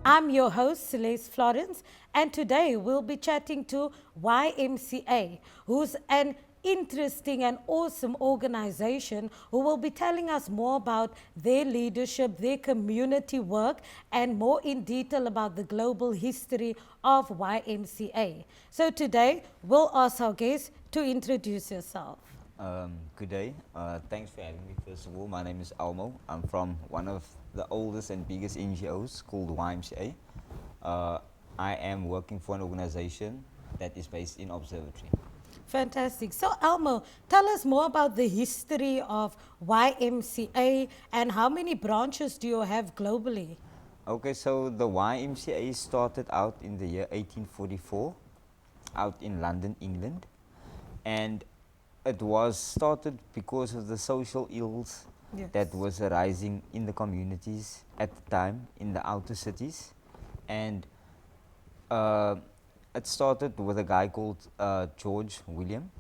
I'm your host, Celeste Florence, and today we'll be chatting to YMCA, who's an interesting and awesome organization who will be telling us more about their leadership, their community work, and more in detail about the global history of YMCA. So today we'll ask our guest to introduce yourself. Good day. Thanks for having me. First of all, my name is Almo. I'm from one of the oldest and biggest NGOs called YMCA. I am working for an organization that is based in Observatory. Fantastic. So, Elmo, tell us more about the history of YMCA and how many branches do you have globally? Okay, so the YMCA started out in the year 1844 out in London, England. And it was started because of the social ills that was arising in the communities at the time in the outer cities. And uh, it started with a guy called George William,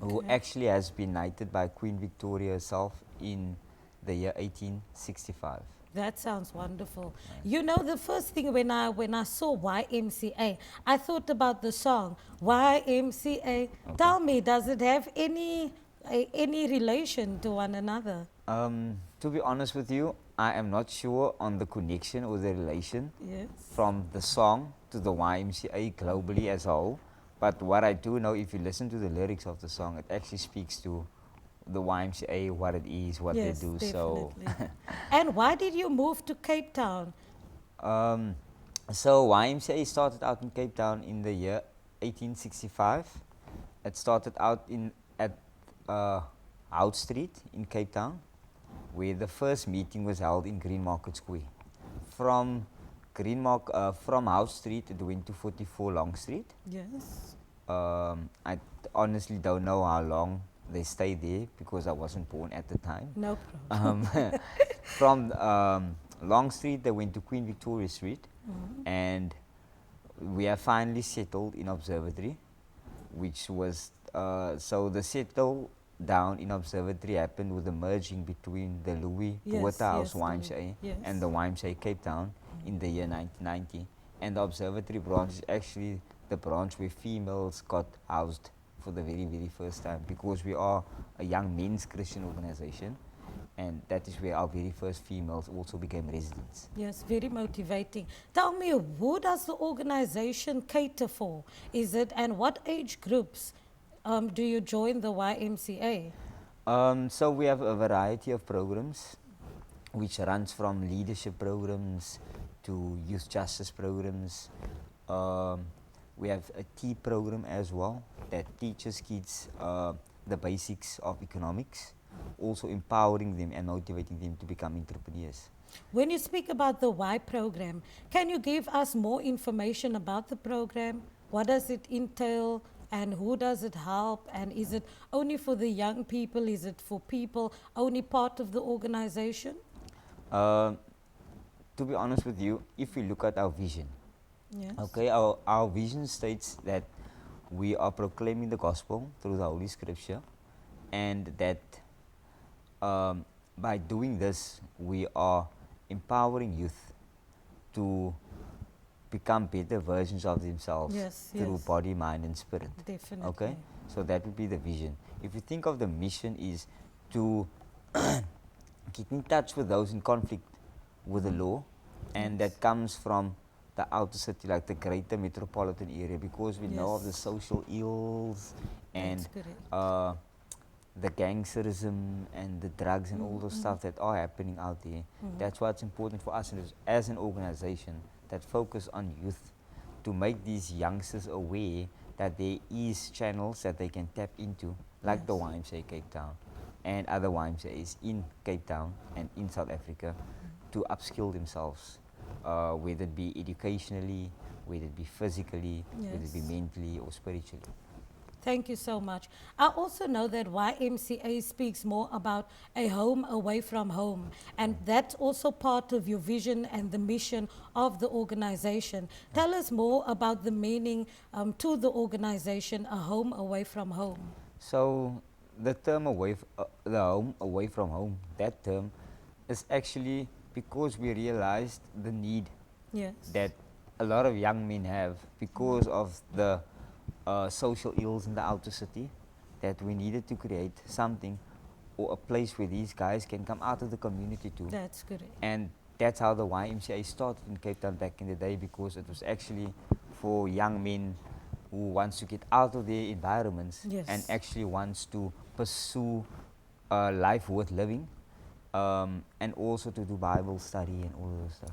who actually has been knighted by Queen Victoria herself in the year 1865. That sounds wonderful. You know, the first thing when I saw YMCA, I thought about the song YMCA. Tell me, does it have any relation to one another? To be honest with you, I am not sure on the connection or the relation Yes. from the song to the YMCA globally as a whole. But what I do know, if you listen to the lyrics of the song, it actually speaks to the YMCA, what it is, what Yes, they do. definitely. And why did you move to Cape Town? Um, so YMCA started out in Cape Town in the year 1865. It started out at Hout Street in Cape Town, where the first meeting was held in Green Market Square. From from Hout Street, it went to 44 Long Street. Yes. I honestly don't know how long they stayed there because I wasn't born at the time. No problem. From Long Street, they went to Queen Victoria Street, and we have finally settled in Observatory, which was so the settle down in Observatory happened with the merging between the Louis Waterhouse YMCA and the YMCA Cape Town in the year 1990. And the Observatory branch is actually the branch where females got housed for the very, very first time, because we are a young men's Christian organization, and that is where our very first females also became residents. Yes, very motivating. Tell me, who does the organization cater for? Is it, and what age groups do you join the YMCA? So we have a variety of programs, which runs from leadership programs to youth justice programs. We have a tea program as well that teaches kids the basics of economics, also empowering them and motivating them to become entrepreneurs. When you speak about the Y program, can you give us more information about the program? What does it entail and who does it help? And is it only for the young people? Is it for people only part of the organization? To be honest with you, if we look at our vision, Yes. okay, our vision states that we are proclaiming the gospel through the Holy Scripture, and that by doing this, we are empowering youth to become better versions of themselves through body, mind, and spirit. Definitely. Okay, so that would be the vision. If you think of the mission is to get in touch with those in conflict with the law, and that comes from the outer city, like the greater metropolitan area, because we know of the social ills and the gangsterism and the drugs and all those stuff that are happening out there. That's why it's important for us as an organization that focus on youth to make these youngsters aware that there is channels that they can tap into, like the YMCA Cape Town and other YMCAs in Cape Town and in South Africa, to upskill themselves, whether it be educationally, whether it be physically, whether it be mentally or spiritually. Thank you so much. I also know that YMCA speaks more about a home away from home, and that's also part of your vision and the mission of the organization. Tell us more about the meaning to the organization, a home away from home. So the term the home away from home, that term is actually because we realized the need Yes. that a lot of young men have because of the social ills in the outer city, that we needed to create something or a place where these guys can come out of the community too. That's correct. And that's how the YMCA started in Cape Town back in the day, because it was actually for young men who wants to get out of their environments Yes. and actually wants to pursue a life worth living, and also to do Bible study and all of those stuff.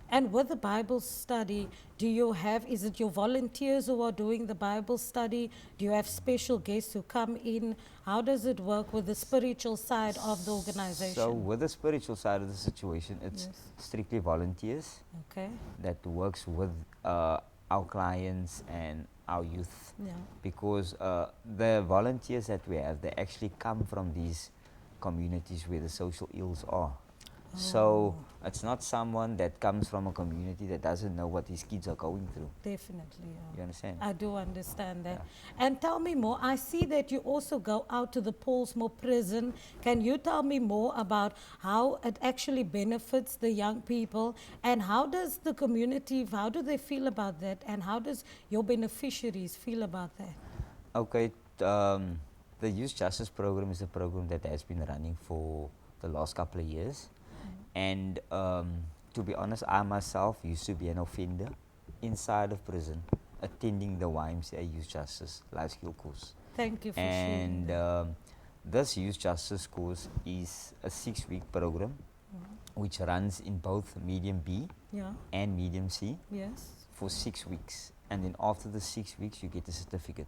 And with the Bible study, is it your volunteers who are doing the Bible study? Do you have special guests who come in? How does it work with the spiritual side of the organization? So with the spiritual side of the situation, it's Yes. strictly volunteers Okay. that works with our clients and our youth, Yeah. because the volunteers that we have, they actually come from these communities where the social ills are. So it's not someone that comes from a community that doesn't know what his kids are going through. Definitely. You Yeah. understand? I do understand that. And tell me more. I see that you also go out to the Paulsmoor prison. Can you tell me more about how it actually benefits the young people, and how does the community, how do they feel about that, and how does your beneficiaries feel about that? Okay, the Youth Justice Program is a program that has been running for the last couple of years. And to be honest, I myself used to be an offender inside of prison, attending the YMCA Youth Justice Life Skill course. Thank you for sharing And that. this Youth Justice course is a 6-week program which runs in both medium B Yeah. and medium C Yes. for 6 weeks. And then after the 6 weeks, you get a certificate.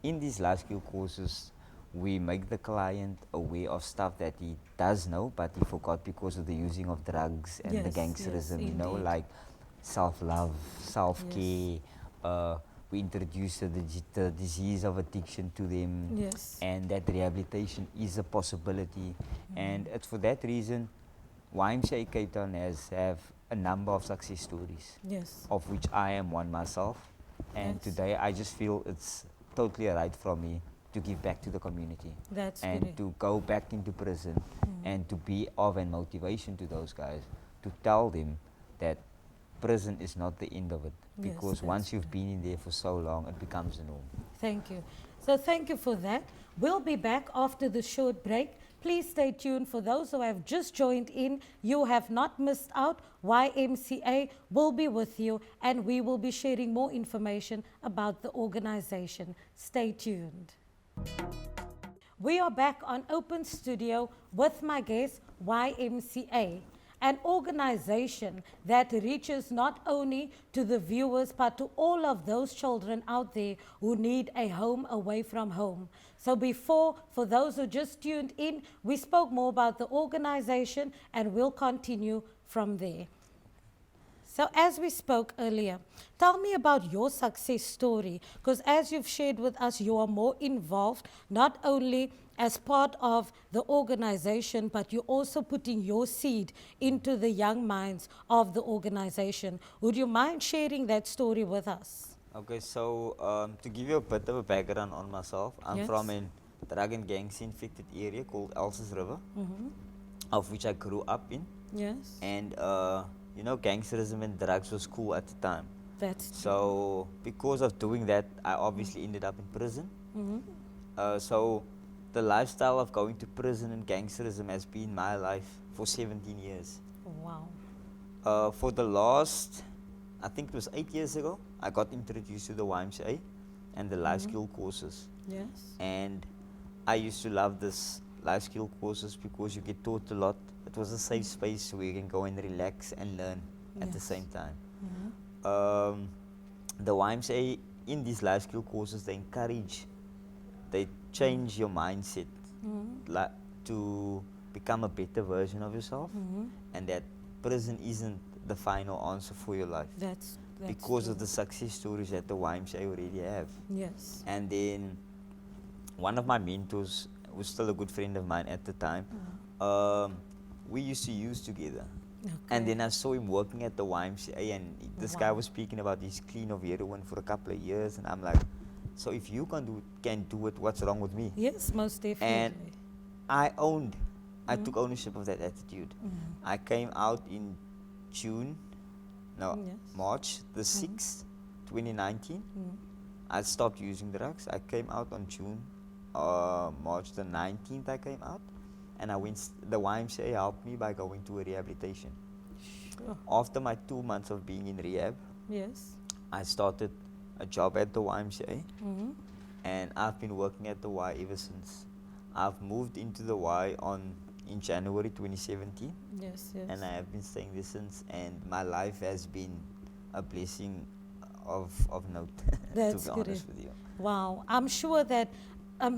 In these life skill courses, we make the client aware of stuff that he does know, but he forgot because of the using of drugs and the Yes, gangsterism, yes, you know, indeed. like self-love, self-care. We introduce the disease of addiction to them, Yes. and that rehabilitation is a possibility. And it's for that reason YMCA Cape Town have a number of success stories, Yes. of which I am one myself. And Yes. today I just feel it's totally right from me to give back to the community That's and correct. to go back into prison and to be of an motivation to those guys, to tell them that prison is not the end of it, Yes, because that's once you've correct. been in there for so long, it becomes the norm. Thank you. So thank you for that. We'll be back after the short break. Please stay tuned. For those who have just joined in, you have not missed out. YMCA will be with you, and we will be sharing more information about the organization. Stay tuned. We are back on Open Studio with my guest, YMCA, an organization that reaches not only to the viewers but to all of those children out there who need a home away from home. So for those who just tuned in, we spoke more about the organization, and we'll continue from there. So as we spoke earlier, tell me about your success story, because as you've shared with us, you are more involved, not only as part of the organization, but you're also putting your seed into the young minds of the organization. Would you mind sharing that story with us? Okay, so to give you a bit of a background on myself, I'm Yes. from a drug and gangs infected area called Elsa's River, of which I grew up in. Yes, And you know, gangsterism and drugs was cool at the time. that's So because of doing that, I obviously ended up in prison. So the lifestyle of going to prison and gangsterism has been my life for 17 years. wow. For the last, I think it was 8 years ago, I got introduced to the YMCA and the life skill courses. Yes, And I used to love this life skill courses because you get taught a lot. It was a safe space where you can go and relax and learn at the Yes. same time. The YMCA in these life skill courses, they change your mindset to become a better version of yourself, and that prison isn't the final answer for your life, that's because true. of the success stories that the YMCA already have. Yes, And then one of my mentors was still a good friend of mine at the time. We used to use together. And okay. then I saw him working at the YMCA, and this guy Wow. was speaking about his clean of heroin for a couple of years, and I'm like, so if you can do it, what's wrong with me? Yes, most definitely. I took ownership of that attitude. I came out in June no, Yes. March the 6th, 2019, Mm. I stopped using drugs. I came out on June, March the 19th I came out, and I went, the YMCA helped me by going to a rehabilitation. Sure. After my 2 months of being in rehab, Yes. I started a job at the YMCA, Mm. and I've been working at the Y ever since. I've moved into the Y in January 2017, Yes, yes. and I have been staying there since, and my life has been a blessing of note, That's to be good. honest with you. Wow. I'm sure that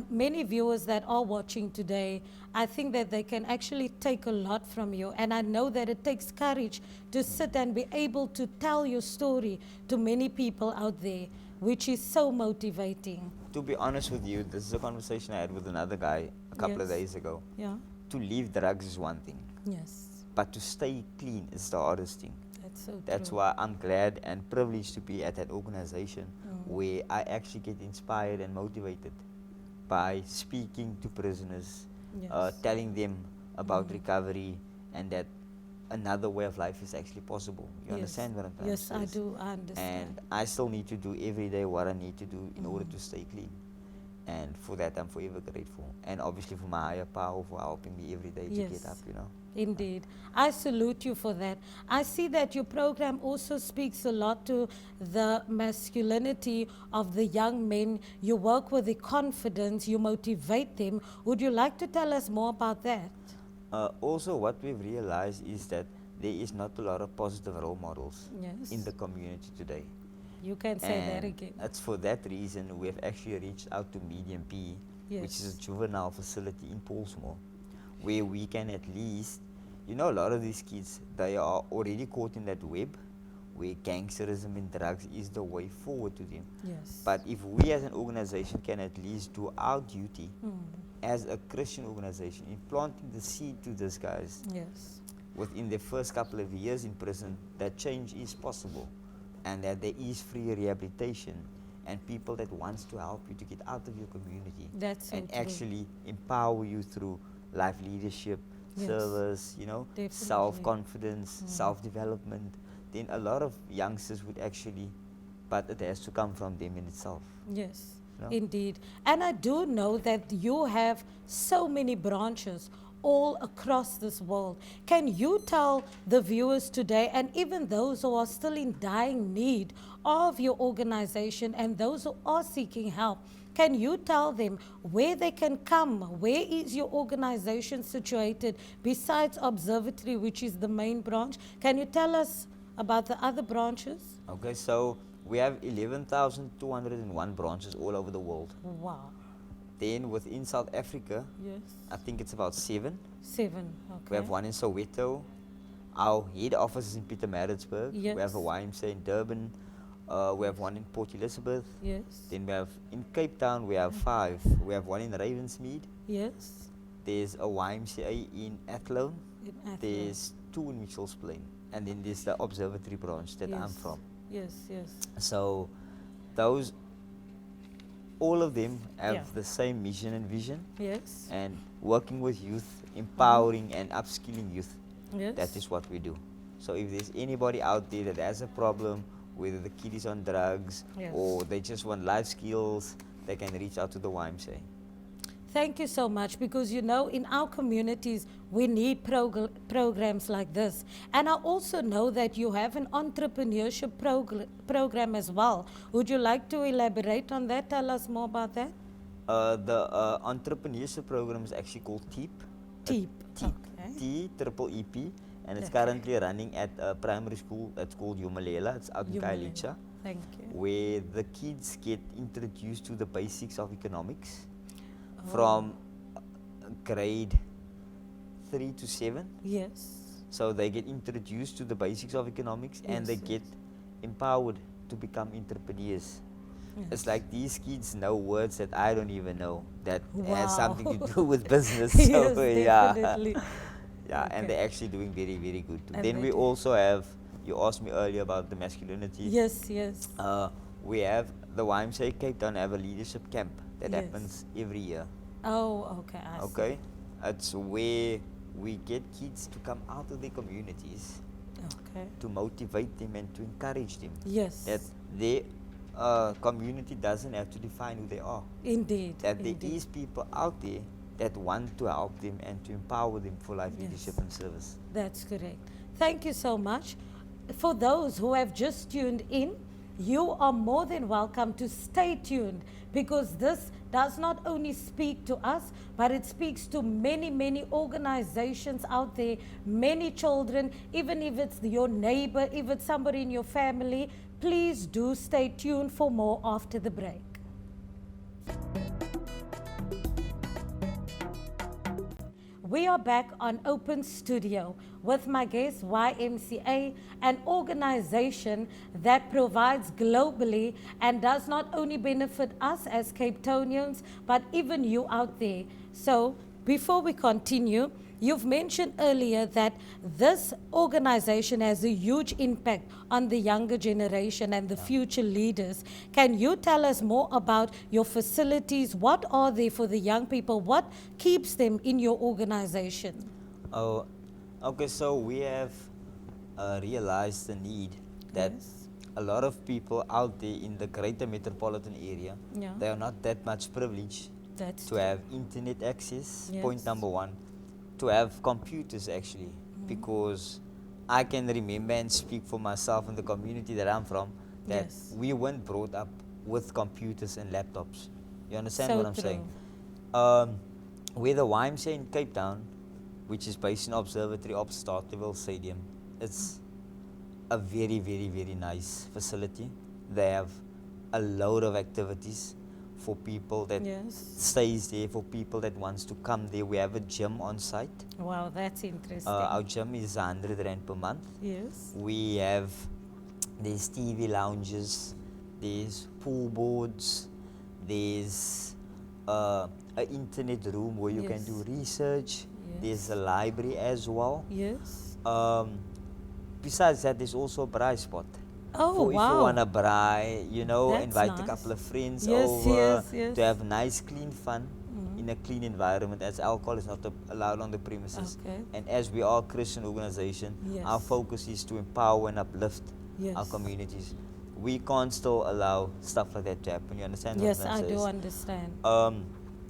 many viewers that are watching today, I think that they can actually take a lot from you. And I know that it takes courage to sit and be able to tell your story to many people out there, which is so motivating. To be honest with you, this is a conversation I had with another guy a couple of Yes. days ago. Yeah. To leave drugs is one thing, Yes. but to stay clean is the hardest thing. That's so That's true. why I'm glad and privileged to be at that organization Mm. where I actually get inspired and motivated by speaking to prisoners, Yes. telling them about Mm. recovery and that another way of life is actually possible. You Yes. understand what I'm trying Yes, to say? I do. I understand. And I still need to do every day what I need to do in order Mm. to stay clean. And for that, I'm forever grateful. And obviously for my higher power for helping me every day to Yes. get up, you know. Indeed. I salute you for that. I see that your program also speaks a lot to the masculinity of the young men. You work with the confidence, you motivate them. Would you like to tell us more about that? Also, what we've realized is that there is not a lot of positive role models Yes. in the community today. You can say that And again. it's for that reason we have actually reached out to Medium P, which is Yes. a juvenile facility in Paulsmoor, where we can at least, you know, a lot of these kids, they are already caught in that web where gangsterism and drugs is the way forward to them. Yes. But if we as an organization can at least do our duty Mm. as a Christian organization in planting the seed to these guys Yes. within their first couple of years in prison, that change is possible and that there is free rehabilitation and people that wants to help you to get out of your community That's so and true. actually empower you through life leadership, Yes. service, you know, Definitely. self-confidence, Mm. self-development, then a lot of youngsters would actually, but it has to come from them in itself. Yes, No? indeed. And I do know that you have so many branches all across this world. Can you tell the viewers today, and even those who are still in dying need of your organization and those who are seeking help, can you tell them where they can come? Where is your organization situated besides Observatory, which is the main branch? Can you tell us about the other branches? Okay, so we have 11,201 branches all over the world. Wow. Then within South Africa, Yes. I think it's about 7. 7. Okay. We have one in Soweto. Our head office is in Pietermaritzburg. Yes. We have a YMCA in Durban. We have one in Port Elizabeth. Yes. Then we have in Cape Town, we have 5. We have one in Ravensmead. Yes. There's a YMCA in Athlone. In Athlone. There's 2 in Mitchell's Plain. And then there's the Observatory branch that I'm Yes. from. Yes, yes. So those, all of them have Yeah. the same mission and vision, Yes. and working with youth, empowering and upskilling youth. Yes. That is what we do. So if there's anybody out there that has a problem, whether the kid is on drugs Yes. or they just want life skills, they can reach out to the YMCA. Thank you so much, because you know, in our communities, we need programs like this. And I also know that you have an entrepreneurship program as well. Would you like to elaborate on that? Tell us more about that. The entrepreneurship program is actually called TEEP. TEEP. TEEP. Okay. T-triple-E-P. And it's Okay. currently running at a primary school that's called Yumalela. It's out in Yumalela. Kailicha, Thank you. where the kids get introduced to the basics of economics Oh. from grade 3 to 7. Yes. So they get introduced to the basics of economics and they Yes, get empowered to become entrepreneurs. Yes. It's like these kids know words that I don't even know that Wow. has something to do with business. Yes, So yeah, definitely. yeah, and Okay. they're actually doing very, very good too. And Then they we do. also have, you asked me earlier about the masculinity. Yes, yes. We have the YMCA Cape Town have a leadership camp that Yes. happens every year. Oh, okay. I see. Okay, it's where we get kids to come out of their communities Okay. to motivate them and to encourage them. Yes. That their community doesn't have to define who they are. Indeed. That there Indeed. is people out there that want to help them and to empower them for life Yes. leadership and service. That's correct. Thank you so much. For those who have just tuned in, you are more than welcome to stay tuned, because this does not only speak to us, but it speaks to many, many organizations out there, many children, even if it's your neighbor, if it's somebody in your family. Please do stay tuned for more after the break. We are back on Open Studio with my guest YMCA, an organization that provides globally and does not only benefit us as Cape Townians, but even you out there. So before we continue, you've mentioned earlier that this organization has a huge impact on the younger generation and the future leaders. Can you tell us more about your facilities? What are they for the young people? What keeps them in your organization? Oh, okay, so we have realized the need that Yes. a lot of people out there in the greater metropolitan area, Yeah. they are not that much privileged That's to have internet access, point Yes. number one, to have computers actually, because I can remember and speak for myself and the community that I'm from, that Yes. we weren't brought up with computers and laptops. You understand So what I'm true. saying? Where the YMCA in Cape Town, which is based in Observatory of Starterville Stadium, it's a very, very, very nice facility. They have a load of activities for people that Yes. stays there, for people that wants to come there. We have a gym on site. Wow, that's interesting. Our gym is 100 rand per month. Yes. We have, there's TV lounges, there's pool boards, there's an internet room where you can Yes. do research. Yes. There's a library as well. Yes. Besides that, there's also a braai spot. Oh, For if you wow. want to braai, you know, That's invite nice. a couple of friends Yes, over yes, yes. to have nice, clean fun in a clean environment, as alcohol is not allowed on the premises. Okay. And as we are a Christian organization, our Yes. focus is to empower and uplift Yes. our communities. We can't still allow stuff like that to happen. You understand Yes, what I'm I saying? do understand.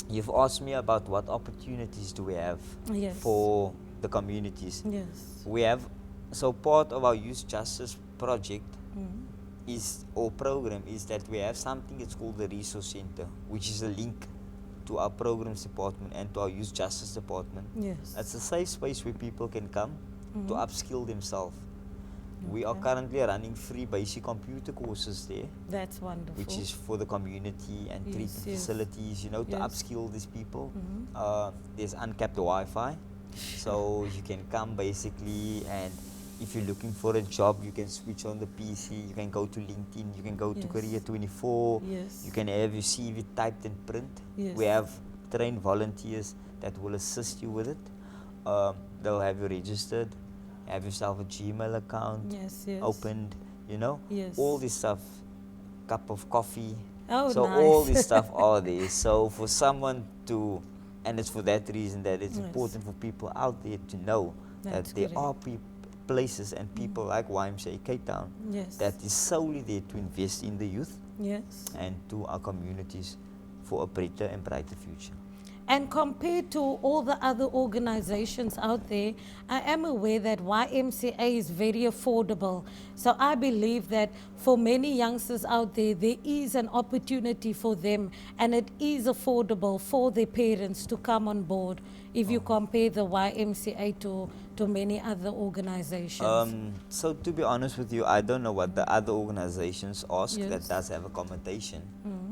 You've asked me about what opportunities do we have Yes. for the communities. Yes. We have, so part of our youth justice project Mm. is, or program, is that we have something that's called the resource center, which is a link to our programs department and to our youth justice department. Yes. It's a safe space where people can come to upskill themselves. We are Okay. currently running free basic computer courses there, That's wonderful. which is for the community and Yes, treatment yes. facilities, you know, to Yes. upskill these people. There's uncapped Wi-Fi, so you can come basically, and if you're looking for a job, you can switch on the PC, you can go to LinkedIn, you can go to Yes. Career 24, Yes. you can have your CV typed and print. Yes. We have trained volunteers that will assist you with it. They'll have you registered, have yourself a Gmail account Yes, yes. opened, you know, Yes. all this stuff, cup of coffee. Oh, So nice. all this stuff are there. So for someone to, and it's for that reason that it's Yes. important for people out there to know That's that there correct. are places and people like YMCA Cape Town Yes. that is solely there to invest in the youth Yes. and to our communities for a better and brighter future. And compared to all the other organizations out there, I am aware that YMCA is very affordable. So I believe that for many youngsters out there, there is an opportunity for them, and it is affordable for their parents to come on board if you compare the YMCA to many other organizations. So to be honest with you, I don't know what the other organizations ask that Yes. does have accommodation,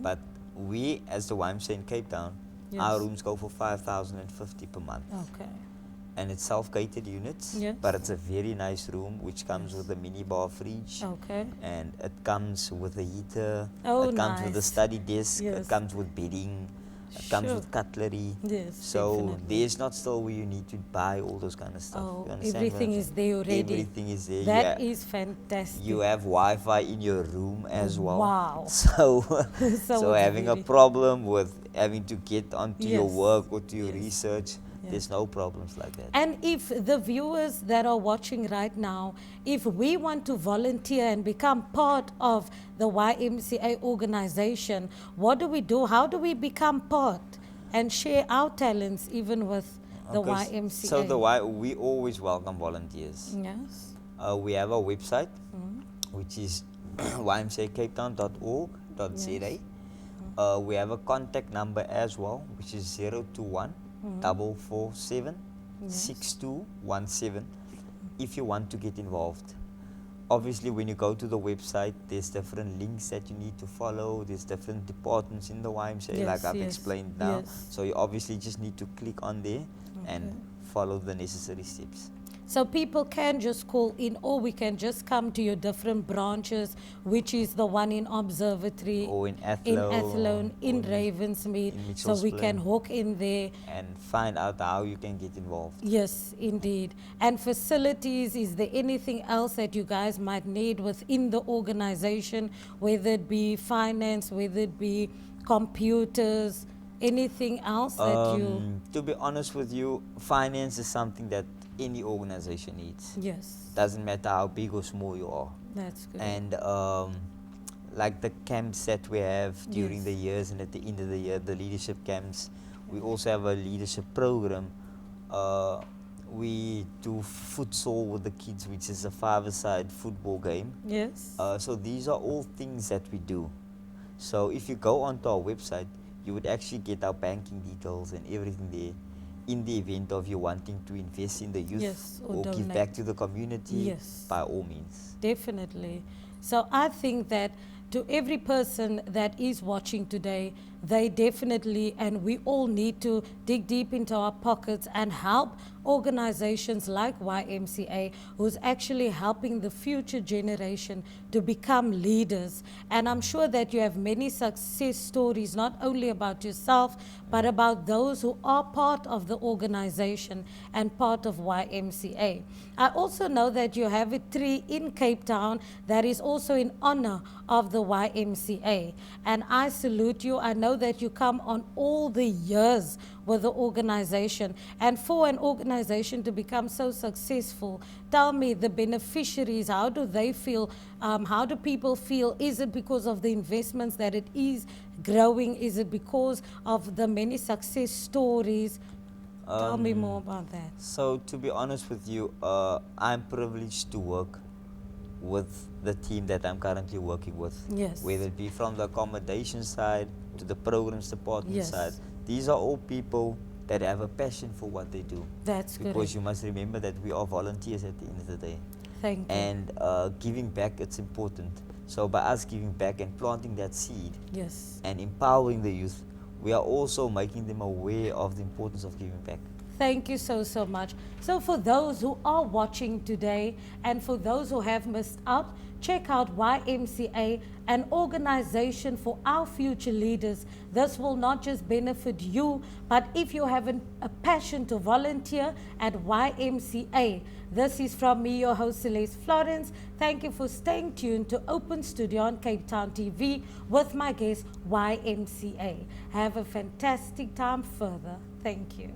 but we as the YMCA in Cape Town, our Yes. rooms go for 5,050 per month. Okay. And it's self-catered units, Yes. but it's a very nice room which comes with a mini bar fridge, Okay. and it comes with a heater, Oh, it comes with a nice. study desk, Yes. it comes with bedding, it comes Sure. with cutlery. Yes, So definitely. there's not still where you need to buy all those kind of stuff. Oh, You understand what everything I'm is saying? there already. Everything is there. That you, is fantastic. you have Wi-Fi in your room as well. Wow. So, So so it's having a really- problem with having to get onto your Yes. work or to your Yes. research, There's no problems like that. And if the viewers that are watching right now, if we want to volunteer and become part of the YMCA organization, what do we do? How do we become part and share our talents even with the Okay, YMCA? So we always welcome volunteers. Yes. We have a website, which is ymcacapetown.org.za. Yes. We have a contact number as well, which is 021 447 6217 if you want to get involved. Obviously, when you go to the website, there's different links that you need to follow. There's different departments in the YMCA, like I've explained now. Yes. So you obviously just need to click on there and follow the necessary steps. So people can just call in, or we can just come to your different branches, which is the one in Observatory, Or in Athlone, in or Ravensmead, in so we Mitchells can Plain. hook in there. And find out how you can get involved. Yes, indeed. And facilities, is there anything else that you guys might need within the organization, whether it be finance, whether it be computers, anything else that you... To be honest with you, finance is something that any organization needs. Yes, Doesn't matter how big or small you are. that's good. And like the camps that we have during Yes. the years and at the end of the year, the leadership camps, we also have a leadership program. We do futsal with the kids, which is a five-a-side football game. Yes. So these are all things that we do. So if you go onto our website, you would actually get our banking details and everything there. In the event of you wanting to invest in the youth, Yes, or or give donate. back to the community, Yes. by all means. Definitely. So I think that to every person that is watching today, they definitely, and we all need to dig deep into our pockets and help organizations like YMCA, who's actually helping the future generation to become leaders. And I'm sure that you have many success stories, not only about yourself, but about those who are part of the organization and part of YMCA. I also know that you have a tree in Cape Town that is also in honor of the YMCA. And I salute you. I know that you come on all the years with the organization. And for an organization to become so successful, tell me the beneficiaries, how do they feel? How do people feel? Is it because of the investments that it is growing? Is it because of the many success stories? Tell me more about that. So to be honest with you, I'm privileged to work with the team that I'm currently working with. Yes. Whether it be from the accommodation side to the programs department Yes. side. These are all people that have a passion for what they do. That's good. Because you must remember that we are volunteers at the end of the day. Thank you. And giving back, it's important. So by us giving back and planting that seed Yes. and empowering the youth, we are also making them aware of the importance of giving back. Thank you so, so much. So for those who are watching today and for those who have missed out, check out YMCA, an organization for our future leaders. This will not just benefit you, but if you have a passion to volunteer at YMCA. This is from me, your host, Celeste Florence. Thank you for staying tuned to Open Studio on Cape Town TV with my guest, YMCA. Have a fantastic time further. Thank you.